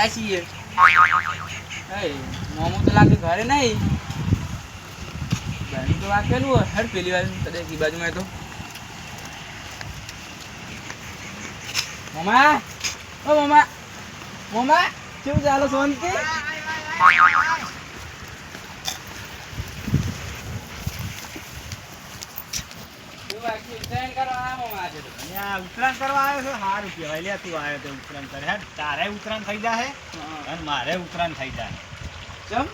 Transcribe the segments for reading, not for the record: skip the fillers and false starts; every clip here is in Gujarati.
આયા છીએ. મોમો તો લાગે ઘરે નહીં. બેન તો વાકેલું હોય હર પેલી વાર કદાચ ઈ બાજુમાં તો. મોમા ઓ મોમા મોમા કેવું ચાલો શાંતિ? ઉત્તરાયણ કરવા આવ્યો છો? સારું કહેવાય. લે તું આવ્યો તો ઉત્તરાયણ કરે. તારે ઉત્તરાયણ થઈ જાય અને મારે ઉત્તરાયણ થઈ જાય. ચમ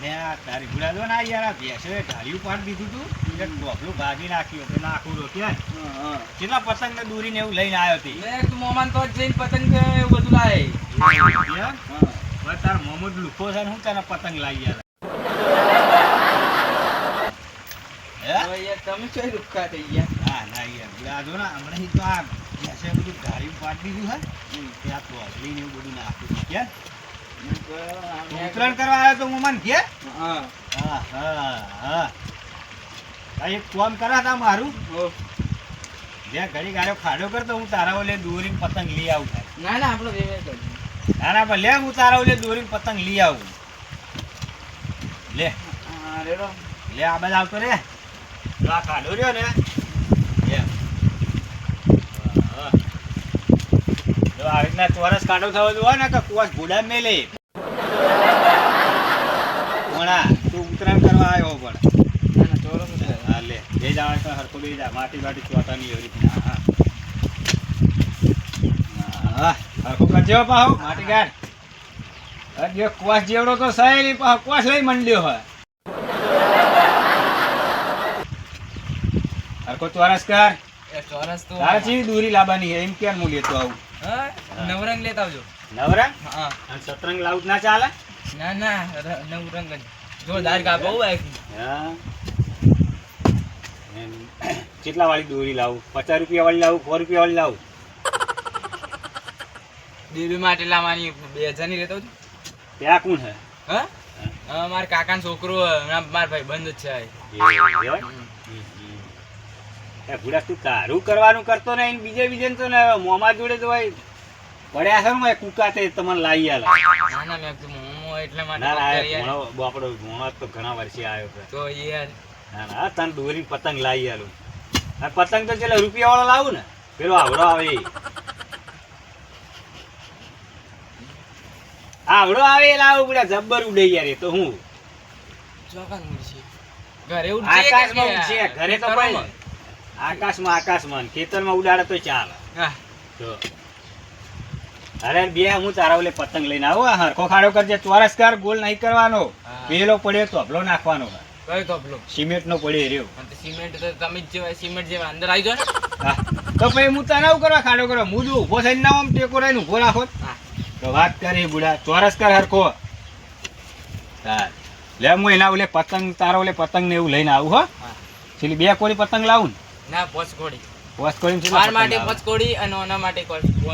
ને આ તારી ગુડા જો ના યાર, ભેંસો ઢાળિયું પાડી દીધું તું એટલે ટોપલું ભાગી નાખ્યું કે નાખું રો ક્યાં કેટલા પતંગ ને દોરી ને એવું લઈને આવ્યો હતી. તું મોમાન તો જઈને પતંગ એવું બધું લાવે. તાર મોમો લુખો છે ને હું તને પતંગ લાવી યાર. તમે કઈ લુખા થઈ ગયા? હા ના યાર ગુડા જો ના હમણાં તો આ ભેંસે બધું ઢાળિયું પાડી દીધું હે ત્યાં ટોપલી ને એવું બધું નાખ્યું ક્યાં ઉત્તરાયણ કરવા આવ્યો તો મોમાન ઘેર? હા હા હા હા એક કામ કરા તા મારું જ્યાં ઘડી ગાડો ખાડો કરતો હું તારા ઓલે દોરીને પતંગ લઈ આવું. ના ના આપણો ના ના પણ લે હું તારા ઓલે દોરીને પતંગ લઈ આવું. લે લે આ બધા આવતો રે આ ખાડો રહ્યો ને આવી રીતના ચોરસ કાંટો થવો જોઈએ ને કે કુવાસ ઘોડા મેલે. તું ઉત્તરાયણ કરવા આવ્યો પણ હા લે બે જવા હરકો બે જા માટી બાટી ચોતા ની એવી રીતના. હા હરકો કરજો પાહો માટી ગાડ જે કુવાસ જેવડો તો સહેલી પાહો કુવાસ લઈ મંડ્યો હોય. હરકો ચોરસ કર. ચોરસ તો તારે ચી દૂરી લાવવાની એમ કેમ હું લેતો આવું? નવરંગ લેતા આવજો. નવરંગ? હા. અને સતરંગ લાવું ના ચાલે? ના ના નવરંગ જ જોરદાર કાપો હોય. હા કેટલા વાળી દોરી લાવું? 50 રૂપિયા વાળી લાવું? 100 રૂપિયા વાળી લાવું? દેવી માટે લાવવાની 2000 ની લેતો છું. ત્યાં કોણ હે? હા મારા કાકાનો છોકરો મારા ભાઈ બંધ જ છે. ભૂડા તું તારું કરવાનું કરતો ને બીજે તો ને મોમા જોડે તો ભાઈ પડ્યા છે ને કુકાતે તમને લાવી આલે. ના ના મેં મોમો એટલે માટે આપણો મોમો તો ઘણા વર્ષે આવ્યો છે તો યાર. ના ના તને દોરી પતંગ લાવી આલું. આ પતંગ તો ચલે રૂપિયા વાળો લાવું ને પેલો આવડો આવે આવડો આવે એ લાવું બુડા જબ્બર ઉડે યાર. એ તો હું ઘરે આકાશમાં ઉડશે. ઘરે તો આકાશમાં ખેતરમાં ઉડાડે તો ચાલે. અરે બે હું તારા ઓલે પતંગ લઈને આવું. હરખો ખાડો કરજે. ચોરસ કર, ગોલ નહીં કરવાનો. પેલો પડ્યો તોપલો નાખવાનો. કયો તોપલો? સિમેન્ટ નો પડ્યો રહ્યો. સિમેન્ટ તો તમે જ સિમેન્ટ જેવા અંદર આવી જાવ ને તો પછી હું તને આવું કરવા ખાડો કરો. હું જો ઉભો થઈને ના આમ ટેકો રહીને ઉભો રાખો તો વાત કરી બુડા. ચોરસ કર હરખો. લે હું એના ઓલે પતંગ તારા ઓલે પતંગ ને એવું લઈને આવું. હો છેલ્લી 2 કોડી પતંગ લાવું ને? ના 5 કોડી. 5 કોડી માર માટે 5 કોડી અને ઓના માટે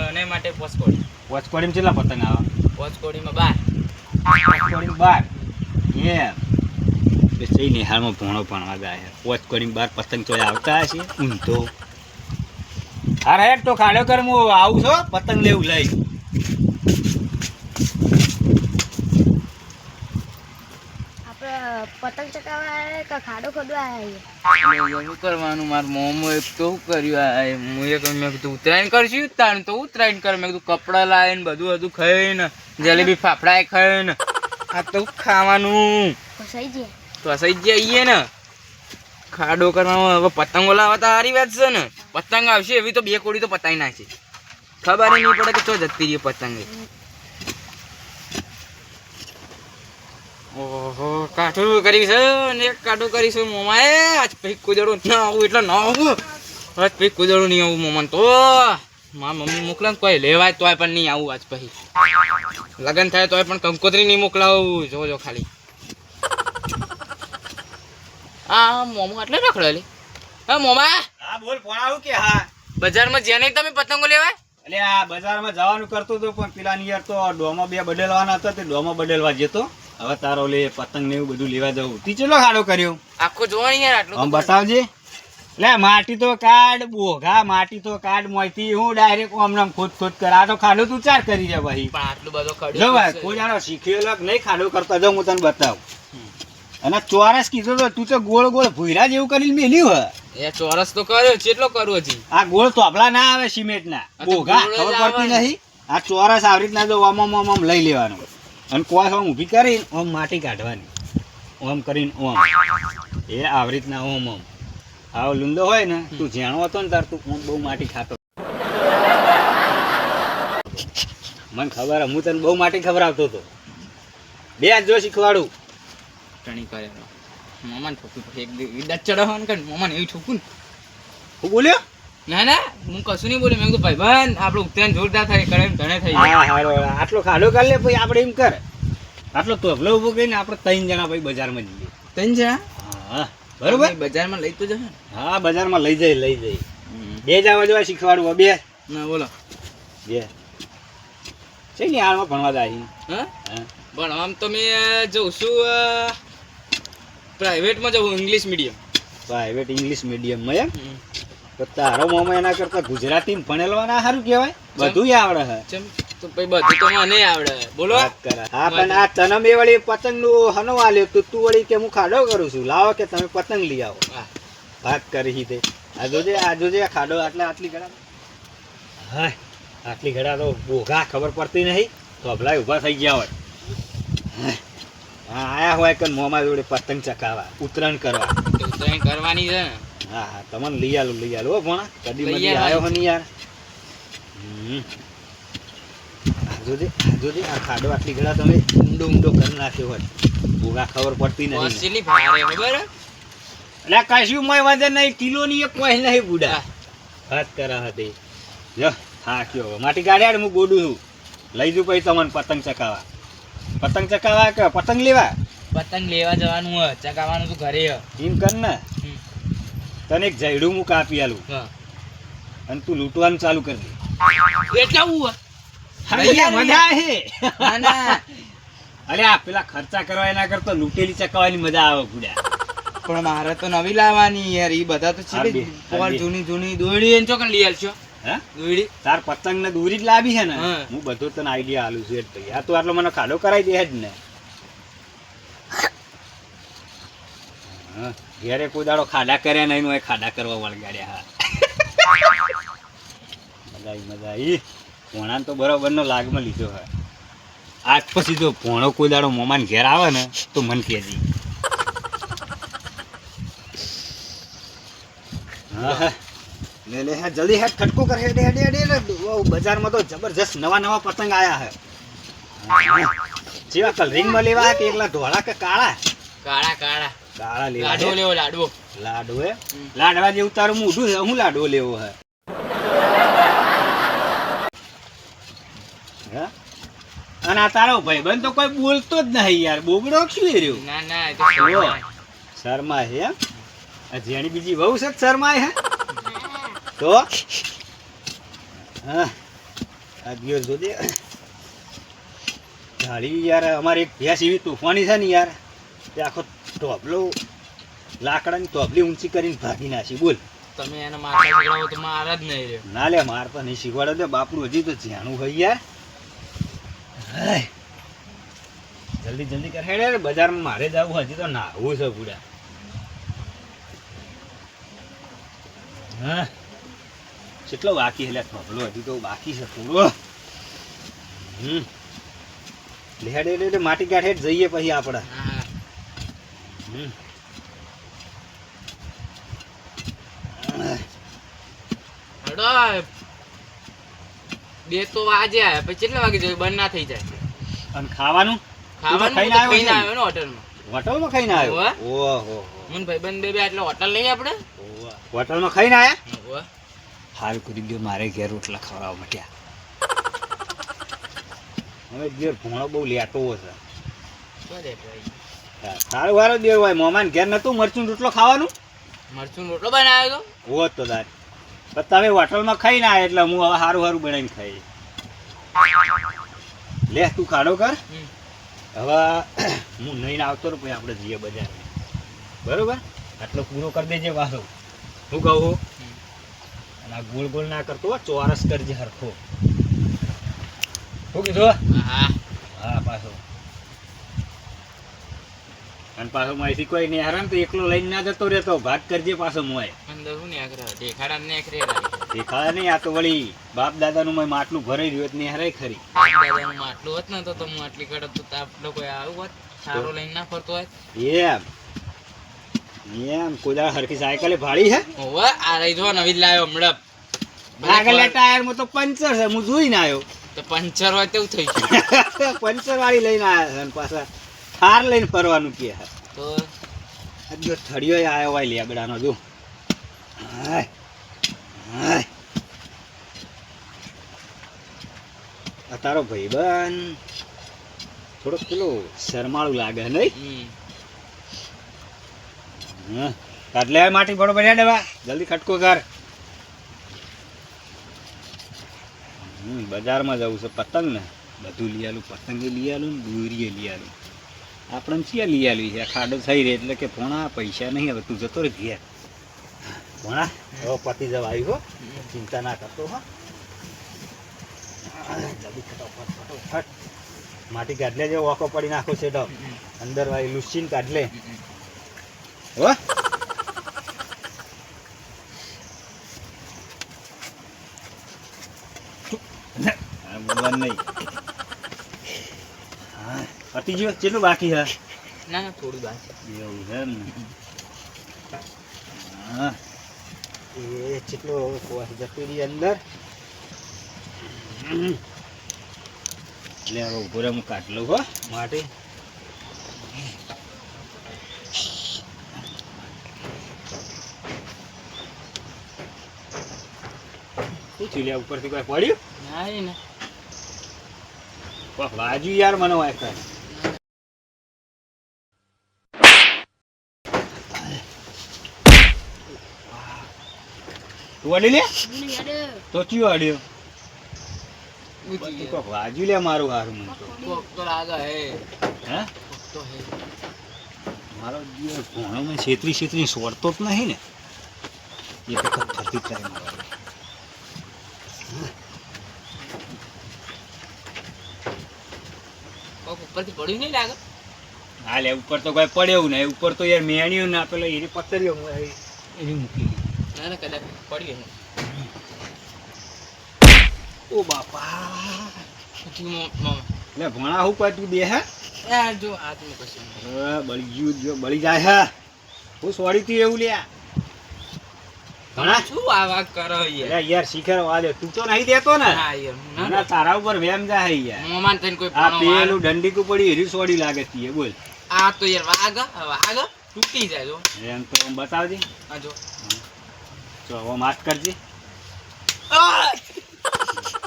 ઓને માટે 5 કોડી. 5 કોડીમાં કેટલા પતંગ આવે? 5 કોડીમાં 12. એમ એ સહી નિહાળમાં ભોણો ભણવા ગયા. 5 કોડીમાં 12 પતંગ તો આવતા હશે ઊંધો. અરે હેડ તો ખાડો કર હું આવું છો પતંગ લેવું લઈ. પતંગ ચકાવવા કે ખાડો ખોદવા આવ્યા કરવાનું? મારું મોમો એક તો શું કર્યું? હું એક મેં કીધું ઉત્તરાયણ કરશું તાણ તો ઉત્તરાયણ કર. મેં કીધું કપડા લાવે ને બધું ખાઈને જલેબી ફાફડા ખાઈને આ તો ખાવાનું તો સહી જઈએ ને. ખાડો કરવાનો હવે પતંગો લાવવા તો સારી વાત છે ને. પતંગ આવશે એવી તો 2 કોડી તો પતાવી નાખશે. ખબર નહીં પડે કે ચો જતી રહી પતંગ. ઓહો કાઠું કરી છે ને કાઠું કરીશું મોમાએ. આજ પછી કુદડું ના આવું એટલે ના આવું. આજ પછી કુદડું નહીં આવું મોમાન તો મારા મમ્મી મોકલે કોઈ લેવાય તોય પણ નહીં આવું. આજ પછી લગ્ન થાય તોય પણ કંકોત્રી નહીં મોકલાવું. જોજો ખાલી હા મોમો એટલે રખડેલી. હા મોમા. હા બોલ કોણ આવું કે? હા બજારમાં જ્યાં તમે પતંગો લેવાય? એટલે આ બજારમાં જવાનું કરતો હતો પણ પેલા ની યાર તો ડોમાં 2 બદલવાના હતા તે ડોમાં બદલવા જતો. હવે તારો લે પતંગ ને એવું બધું લેવા જવું. તી ચેલો ખાડો કર્યો આખો જોવા યાર આટલું આમ બતાવજે. લે માટી તો કાઢ બોઘા માટી તો કાઢ મોયથી હું ડાયરેક્ટ ઓમનામ ખોદ કરા તો ખાડો તું ચાર કરી દે ભાઈ પણ આટલું બધો જો ખડ્યો ભાઈ કોઈ જાણો શીખેલો કે નહીં ખાડો કરતા જો હું તને બતાવું અને ચોરસ કીધું તો તું તો ગોળ ગોળ ભૂરા જેવું કરીને મેલ્યું હે એ ચોરસ તો કર્યો કેટલો કરવો હજી આ ગોળ તોબલા ના આવે સિમેન્ટ ના આ તો બોઘા ગોળ જ ખબર પડતી આવે ને. નહીં આ ચોરસ આવી રીતના જો ઓમ લઈ લેવાનું અને કોઈ આમ ઊભી કરીને ઓમ માટી કાઢવાની ઓમ કરીને ઓમ એ આવી રીતના ઓમ આવો લુંદો હોય ને તું જાણો હતો ને તાર તું ઓમ બહુ માટી ખાતો મને ખબર હે, હું તને બહુ માટી ખવડાવતો હતો બે હાથ જો શીખવાડું ટણી કરે મામાને ઠોકું એક ઈડા ચડાવવાનું કે મામાને એવું ઠોકું હું બોલ્યો ના ના હું કશું નહીં બોલ્યો મેં કીધું ભાઈ બંધ આપણું ઉત્તરાયણ જોરદાર થાય કરે ધણે થઈ હા હારો આટલો ખાડો કાઢ લે પછી આપણે એમ કર આટલો તોફલો ઉભો કરીને આપણે 3 જણા પછી બજારમાં જઈએ ત્રણ જણા હા બરોબર તમે બજારમાં લઈ તો જશે હા બજારમાં લઈ જઈ બે જવા જવા શીખવાડું હો, બે ના બોલો બે છે ને હાલમાં ભણવા જાય હા હા પણ આમ તો મેં જઉં છું પ્રાઇવેટમાં જવું ઇંગ્લિશ મીડિયમ પ્રાઇવેટ ઇંગ્લિશ મીડિયમમાં એમ તો તારો મામા એના કરતા ગુજરાતીમાં ભણેલો ના સારું કહેવાય બધું આવડે હે ચમ તો પછી બધું તો મને આવડે બોલો વાત કરે. હા પણ આ તને મેં વળી પતંગનું હનો આલ્યો તો તું વળી કે હું ખાડો કરું છું લાવો કે તમે પતંગ લઈ આવો હા વાત કરી તે આ જોજે આ ખાડો આટલી ઘડા હા આટલી ઘડા તો બોઘા ખબર પડતી નહીં તો અભલાય ઊભા થઈ ગયા હોય હા આયા હોય કે મોંમાં જોડે પતંગ ચકાવવા ઉત્તરાયણ કરવા તો ઉત્તરાયણ કરવાની છે ને હા હા તમને લઈ આલો હો ભણા કદી લઈ મદી આલો. આવ્યો હો નહીં યાર આ જોજે આ ખાડો આટલી ઘડા તમે ઊંડો કરી નાખ્યો હોય બોઘા ખબર પડતી નહીં ઓસ્ટ્રેલી ભારે ખબર એટલે કશું મય વજન નહીં કિલોની એક કોઈ નહીં બુડા વાત કરા હતી જો હા કયો માટી કાઢ્યા હું ગોડું છું લઈ જઉં પછી તમને પતંગ ચકાવવા કે પતંગ લેવા પતંગ લેવા જવાનું હોય ચગાવવાનું તો ઘરે હોય. એમ કર ને હમ. તને એક જયડું હું કાપી આલું હા અને તું લૂંટવાનું ચાલુ કરી દે એટલે આવું હોય. અહીંયા મજા હે ના ના અરે આ પેલા ખર્ચા કરવા એના કરતા લૂંટેલી ચકાવવાની મજા આવે બુડા પણ મારે તો નવી લાવવાની યાર ઈ બધા તો છે હારબી, પોલ હારબી. જૂની દોરડી એને ચોકન લઈ આવશો હે દોરડી તાર પતંગ ને દોરી જ લાવી છે ને હા. હું બધું તને આઈડિયા આલું છું એટલે આ તું આટલો મને ખાડો કરાવી દે જ ને હા, ઘેરે કોઈ દાડો ખાડા કર્યા નહીં હોય ખાડા કરવા વળગાડ્યા હા મજા આવી ભોણા તો બરોબર નો લાગમાં લીધો હે આજ પછી જો ભોણો કોઈ દાડો મોમાન ઘેર આવે ને તો મન કહેજી હા હા લે હે જલ્દી હે ખટકો કર હે બજારમાં તો જબરજસ્ત નવા પતંગ આયા હે જેવા કલરિંગમાં લેવા કે એકલા ધોળા કે કાળા કાળા કાળા કાળા લેવા લાડવો હે? લેવો લાડવો લાડવો હે લાડવા જેવું તારું મોઢું છે હું લાડવો લેવો હે હે? અને આ તારો ભાઈબંધ તો કોઈ બોલતો જ નહીં યાર બોબડો શું રહ્યો ના ના એ તો શર્મા હે એમ? આ જેની બીજી વહુ છે શર્મા હે તો હા આ દિવસ જોજે ગાડી યાર અમારે એક ભેંસ એવી તોફાની છે ને યાર તે આખો ટોપલો લાકડાની ટોપલી ઊંચી કરીને ભાગી નાખી બોલ તમે એને મારતા શીખડાવો તો માર જ નહીં રહ્યો ના લે માર તો નહીં શીખવાડે તો બાપનું હજી તો જાણું હોય યાર હાય. જલ્દી કર હેડે રે, બજારમાં મારે જવું હજી તો નાહવું છે પૂરા હા કેટલો બાકી એટલે ટોપલો હજી તો બાકી છે થોડો લે માટી કાઢે જઈએ પછી આપણે હા હડો બે તો વાગે આયા પછી કેટલા વાગે જોઈએ બંધ ના થઈ જાય અને ખાવાનું ખાવાનું ખાઈને તો આવ્યો ખાઈને છે? આવ્યો ને હોટલમાં હોટલમાં ખાઈને આવ્યો હોવે. ઓહો હું ને ભાઈબંધ બે એટલે હોટલ લઈએ આપણે હોટલમાં ખાઈને આવ્યા હોવે. હાલ કરી ગયો મારે ઘેર રોટલા ખવડાવવા મટ્યા હવે ઘેર ભોણો બહુ લેતો હશે બરે ભાઈ. સારું વારો દેવ હોય મોમાન ઘેર નતું મરચું રોટલો ખાવાનું મરચું રોટલો બનાવ્યો તો હોત તો તાર પણ તમે હોટલમાં ખાઈને આવ્યા એટલે હું હવે સારું બનાવીને ખાઈ લે તું ખાડો કર હમ. હવે હું નહીં આવતો ને પછી આપણે જઈએ બજાર બરોબર આટલો પૂરો કરી દેજે વાસો હું કહું છું? અને આ ગોળ ગોળ ના કરતો હો, ચોરસ કરજે હરખો. શું કીધું? હા હા પાછો. અને પાછો માહિતી કોઈ નહીં હારે ને તો એકલો લઈને ના જતો રહેતો, ભાગ કરજે પાછો મોય. અંદર હું ને આખરે દેખાડા ને આખરે દેખાય નહીં, આ તો વળી બાપ દાદાનું મોય માટલું ભરાઈ રહ્યું એટલે હારે ખરી. દાદાનું માટલું હોત ને તો હું આટલી કડક તો આપણો કોઈ આવ્યું હોત સારો લઈને ના ફરતો હોય. એમ કોઈ દાડો હરખી સાયકલે ભાડી હે? ઓવે આ રહી જો નવી જ લાવ્યો હમણાં. આગળના ટાયરમાં તો પંચર છે, હું જોઈને આવ્યો. તો પંચર હોય તેવું થઈ ગયું. પંચર વાળી લઈને આવ્યા છે અને પાછા થાર લઈને ફરવાનું કે હે. તો જો થળિયો આવ્યો હોય લેબડાનો જો. હાય હાય આ તારો ભાઈબંધ થોડોક પેલો શરમાળું લાગે નહીં? હા કાઢ લે માટી બરોબર હેડ હવે જલ્દી ખટકો કર. બજારમાં જવું છે પતંગ ને બધું લઈ આલું, પતંગે લઈ આલું ને દોરીએ લઈ આલું. આપણે ક્યાં લઈ આલવી છે? ખાડો થઈ રહે એટલે કે ભોણા પૈસા નહીં, હવે તું જતો રહે ઘેર. ભોણા હવે પતી જવા આવ્યું હો, ચિંતા ના કરતો હો. જલ્દી ફટાફટ ફટાફટ માટી કાઢ લે, જે ઓકો પડી નાખો છે તો અંદર વાળી લૂસીને કાઢ લે હો. નહીં પતી ગયો? કેટલું બાકી છે? ના ના થોડું બાકી. એવું છે ને? હા એ કેટલો જતી રહી અંદર. એટલે હવે ઉભો રહે, હું કાઢ લઉં હો માટી. શું થયું લે? ઉપરથી કોઈ પડ્યું? ના એ ને બાજુ યાર મને વાય કરે. તું અડી લે તો ચિયો અડ્યો? બાજુ લે મારું હારું મને તો. તો લાગે હે હે તો હે મારો જીવ ભણો મેં છેતરી સોડતો જ નહીં ને, એ વખત ફરતી થાય મારો. ઉપરથી પડ્યું નહીં લાગે? હા લે ઉપર તો કોઈ પડ્યું ને, ઉપર તો યાર મેણ્યું ના પેલો એની પથરીઓ એની મૂકી. ના ના કદાચ પડ્યું હે. ઓ બાપા પછી મામા લે ભણા હું પાછું બે હે યાર જો હાથ નું કશું બળી ગયું, જો બળી જાય હે. હું સોડી તું એવું લ્યા ભણા શું આ વાત કરો યાર? યાર શિખર વાલે તું તો નહીં દેતો ને? હા યાર ના તારા ઉપર વેમ જાય યાર. મોમાન થઈને કોઈ આ પાણો પેલું દંડીકું પડી એરી સોડી લાગે તી બોલ. આ તો યાર વાગ તૂટી જાય જો. એમ તો બતાવજે. આ જો જો હવે માફ કરજે.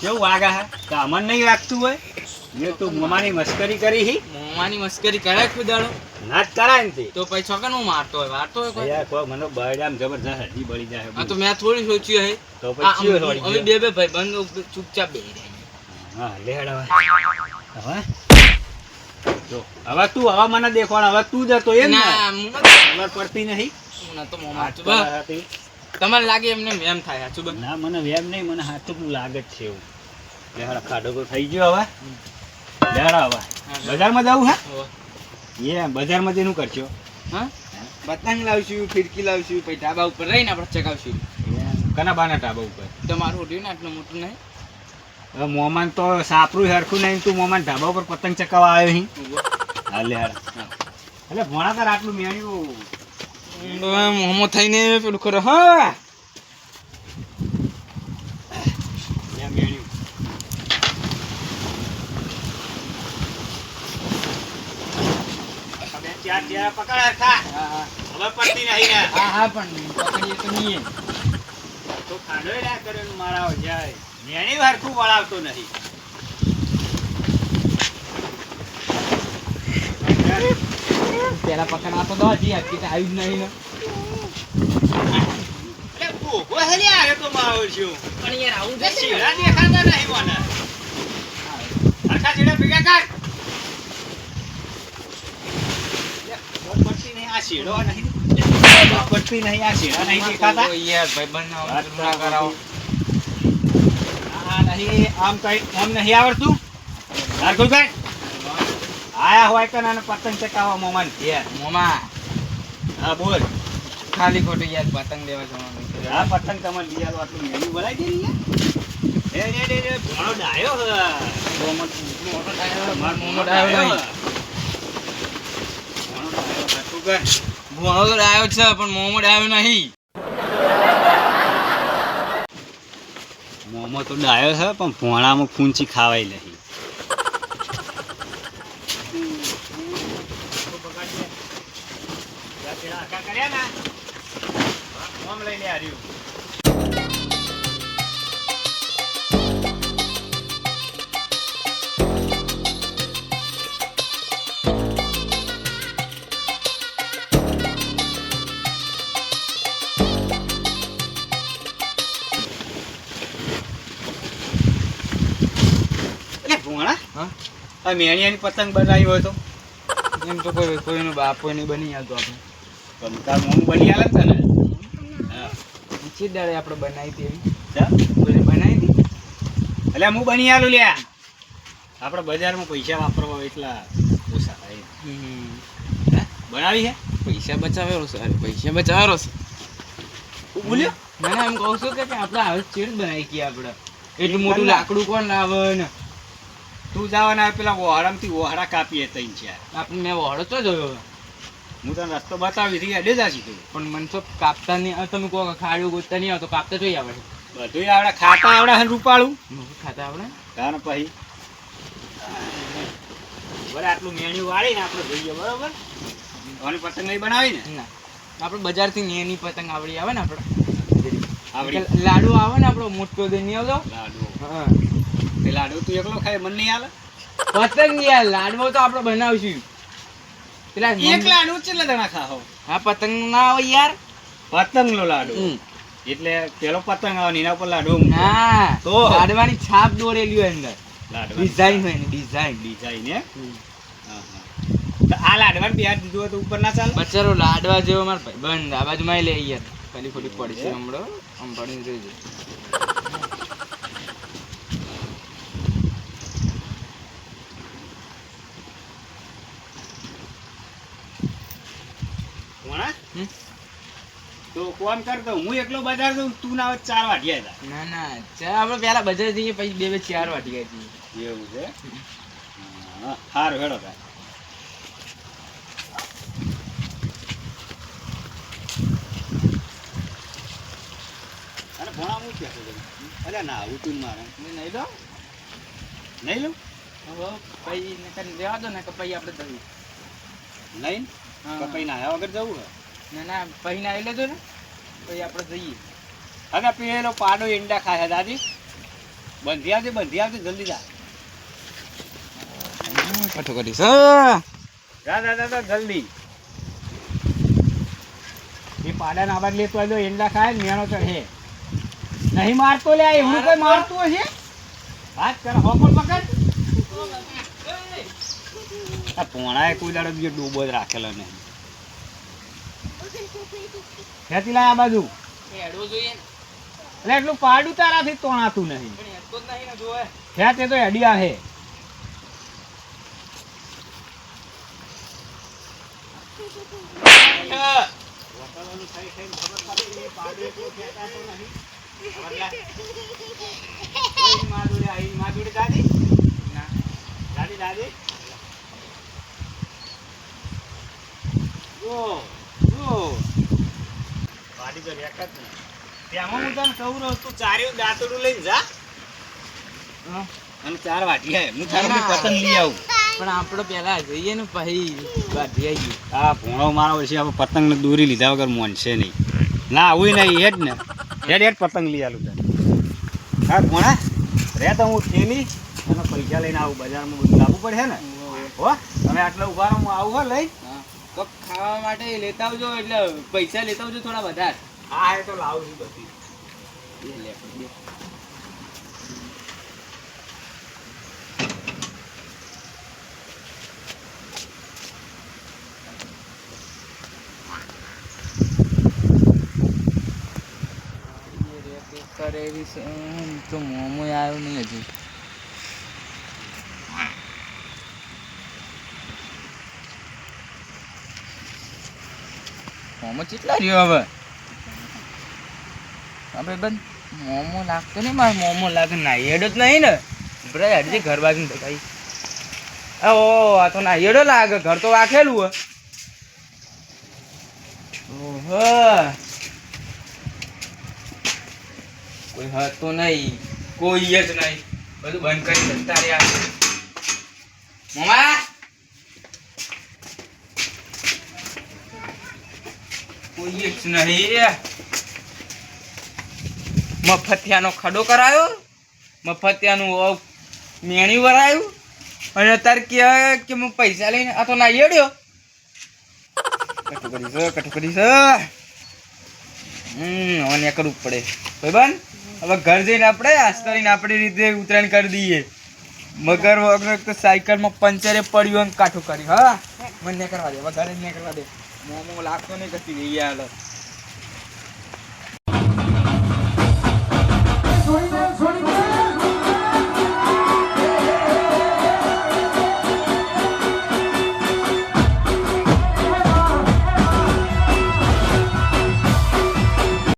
કેવું વાગા હે? તો અમન નહીં વાગતું હોય મેં તું મમાની મસ્કરી કરી હી. મોમાની મસ્કરી કરે ખુદાડો ના જ કરાય ને તે. તો પછી છોકન હું મારતો હોય વારતો હોય કોઈ? યાર કોઈ મને બળામ જબરજસ્ત હજી બળી જાય. આ તો મેં થોડી સોચ્યું હે. તો પછી સોડી હવે બે ભાઈ બંધ ચૂપચાપ બેહી રહ્યા. હા લેડ હવે જો હવે તું હવે મને દેખવાના, હવે તું જતો એમ ને? ના ખબર પડતી નહીં. હું તો મોમાં છું તમારે લાગે એમને એમ થાય સાચું બસ. ના મને વેમ નહીં, મને હાથું લાગે જ છે એવું. લેડ ખાડો તો થઈ ગયો હવે. લેડ હવે બજારમાં જવું હે? એ બજારમાં જઈને શું કરશો? હા પતંગ લાવશું, ફિરકી લાવશું, પછી ઢાબા ઉપર રહીને આપણે ચગાવશું. કના બાના ટાબા ઉપર? તમારું હોટ્યું ને આટલું મોટું નહીં. હવે મોમાન તો સાપરું હરખું નહીં, તું મોમાન ઢાબા ઉપર પતંગ ચકાવવા આવ્યો અહીં. હા લે એટલે ભણા તાર આટલું મેળ્યું મોમો થઈને પેલું ખરો. હા મેળ્યું ચાર ચાર પકડ હરખા. હવે પડતી નહીં ને? હા પણ પકડીએ તો નહીં. તો ખાડો ના કરે મારા જાય મેણી હરખું વળાવતો નહીં. પેલા પકડ આપો તો હજી હકી આવ્યું જ નહીં ને. એટલે ભોગો હેલી આવ્યો તો મારો છું પણ યાર આવું શેડા દેખાતા નહીં મને. હરખા શેડા ભેગા કર. પડતી નહીં આ શેડો નહીં. પડતી નહીં, આ શેરા નહીં દેખાતા. યાર ભાઈબંધ ના કરાવો. આ નહીં, આમ કઈ આમ નહીં આવડતું. રાજુભાઈ, આયા હોય કે નાના પતંગ ચકાવવા મોમાન ઘેર. મોમાં હા બોલ. ખાલી ખોટું યાર પતંગ દેવા જવાનું છે. આ પતંગ તમને લઈ આલો, આટલું મેનુ બનાવી દે ને યાર. ભોણો ડાયો હે. મોટો ડાયો, માર મોટો ડાયો નહીં. ભોણો ડાયો, રાજુભાઈ. ભોણો તો ડાયો જ છે પણ મોમો ડાયો નહીં. મોમો તો ડાયો છે પણ ભોણામાં ફૂંચી ખાવાય નહીં. હા? આ મેણિયાની પતંગ બનાવી હોય તો એમ તો કોઈનો બાપો નહીં બની આવતો આપણે. પણ તાર મોમ બની આલે છે ને. હા. ચી દાડે આપણે બનાવી હતી એવી. ચા? કોઈને બનાવી હતી? એટલે હું બની આલું લ્યા. આપણે બજારમાં પૈસા વાપરવા હોય એટલા ઓછા થાય. હે? બનાવી છે? પૈસા બચાવેલો છે. અરે પૈસા બચાવેલો છે. હું બોલ્યો? ના ના એમ કહું છું કે આપણે હવે ચેડ બનાવી ગયા આપણે. એટલું મોટું લાકડું કોણ લાવે ને? તું જવાના પેલા વહાડામાંથી વહાડા કાપીએ તઈ છે. આપણે મેં વહોડો તો જોયો. હું તને રસ્તો બતાવી હતી અડે જાશી તું. પણ મને તો કાપતા નહીં તમે કહો ખાડું ગોતતા નહીં આવતો કાપતા જોઈ આવે છે. બધું આવડે, ખાતા આવડે હે રૂપાળું. ખાતા આપણે કારણ પછી બરાબર આટલું મેણ્યું વાળીને આપણે જોઈએ બરોબર. અને પતંગ નહીં બનાવી ને ના આપણે બજારથી નેની પતંગ આવડી આવે ને આપણે આવડી લાડુ આવે ને આપણો મોટો દઈ નહીં આવતો. લાડુ. હા તે લાડુ તું એકલો ખાય મને નહીં હાલે. પતંગ યાર લાડવો તો આપણે બનાવશું. પેલા એક લાડુ કેટલા જણા ખાઓ? હા પતંગ ના આવે યાર. પતંગ નો લાડુ એટલે પેલો પતંગ આવે ને એના ઉપર લાડુ મૂકે. ના તો લાડવાની છાપ દોરેલી હોય અંદર. લાડવાની ડિઝાઇન હોય ને ડિઝાઇન. ડિઝાઇન હે. હા હા. તો આ લાડવાનું બિહાર દીધું હોય તો ઉપર ના ચાલે? બચારો લાડવા જેવો માર ભાઈ બંધ આ બાજુ માં લે યાર ખાલી ખોટી પડી છે હમણાં આમ પડીને જોઈજો. કોણા? તો કોમ કર તો હું એકલો બજાર જઉં, તું ના આવે 4 વાગ્યા હતા. ના ના ચાલ આપણે પેલા બજાર જઈએ પછી બે 4 વાટી ગયા છીએ. એવું છે? હા સારું હેડો ભાઈ. અરે ભણા હું કહેતો હતો. અરે ના આવું તું મારે નહીં લો નહીં લઉં હવે પછી નકર રહેવા દો ને કે પછી આપણે જઈએ. નહીં હા. કપાઈ ના આવ્યા વગર જવું હે. ના ના પછી ના આવી લેજો ને પછી આપણે જઈએ. હવે પેલો પાડો ઈંડા ખાય છે દાદી. બંધી આવજે જલ્દી જા. કઠો કરીશ જા જલ્દી. એ પાડાને આબાદ લેતો આવ્યો ઈંડા ખાય ને મેણો ચઢે. નહીં મારતો લે એવું કોઈ મારતું હશે? વાત કર હોપર પકડ. આ પોણાએ કોઈ દાડો બીજો ડૂબો જ રાખેલો નહીં. ખેતી લાય આ બાજુ. હેડવો જોઈએ ને એટલે એટલું પાડું તારાથી તોણાતું નહીં. પણ હેડતો જ નહીં ને જોવે. ખેત એ તો હેડિયા હે. અને 4 વાટિયા હું તારું પતંગ લઈ આવું. પણ આપણે પેલા જઈએ ને પછી બાજી આવી આ ભોણો મારો છે હવે પતંગને દોરી લીધા વગર મોનશે નહીં. ના આવું નહીં હેડ ને હેડ પતંગ લઈ આલું તારે. હા ભોણા રે તો હું થેલી અને પૈસા લઈને આવું. બજારમાં બધું લાવવું પડે ને. હો તમે આટલા ઉભા રહો હું આવું હો લઈ. તો ખાવા માટે લેતા આવજો એટલે પૈસા લેતા આવજો થોડા વધારે. હા એ તો લાવું છું બધી. એવી છે તો મોમો આવ્યો નહીં હજુ. મોમો કેટલા રહ્યો હવે? હવે બંધ મોમો લાગતો નહીં, મારે મોમો લાગે ના હેડો જ નહીં ને. બરાબર હજી ઘર બાજુ કઈ ઓ આ તો ના હેડો લાગે, ઘર તો વાખેલું હે. ઓહો કોઈ હતો નહીં, કોઈ જ નહીં, બધું બંધ કરી જતા રહ્યા. મોમા કોઈ જ નહીં. મફતિયાનો ખડો કરાયો, મફતિયાનું મેણ્યું વરાયું અને અત્યારે કે હું પૈસા લઈને આ તો ના હેડ્યો. કટુ કરી છે હવે ને કરવું પડે ભાઈબંધ. હવે ઘર જઈને આપણે આસ્તરીને આપણી રીતે ઉત્તરાયણ કરી દઈએ. મગર વગર તો સાયકલમાં પંચરે પડ્યું અને કાઠું કર્યું. હા મને નહીં કરવા દે, હવે ઘરે જ નહીં કરવા દે. મોમો લાગતો નહીં કશી ગઈ હાલ. છોડી દે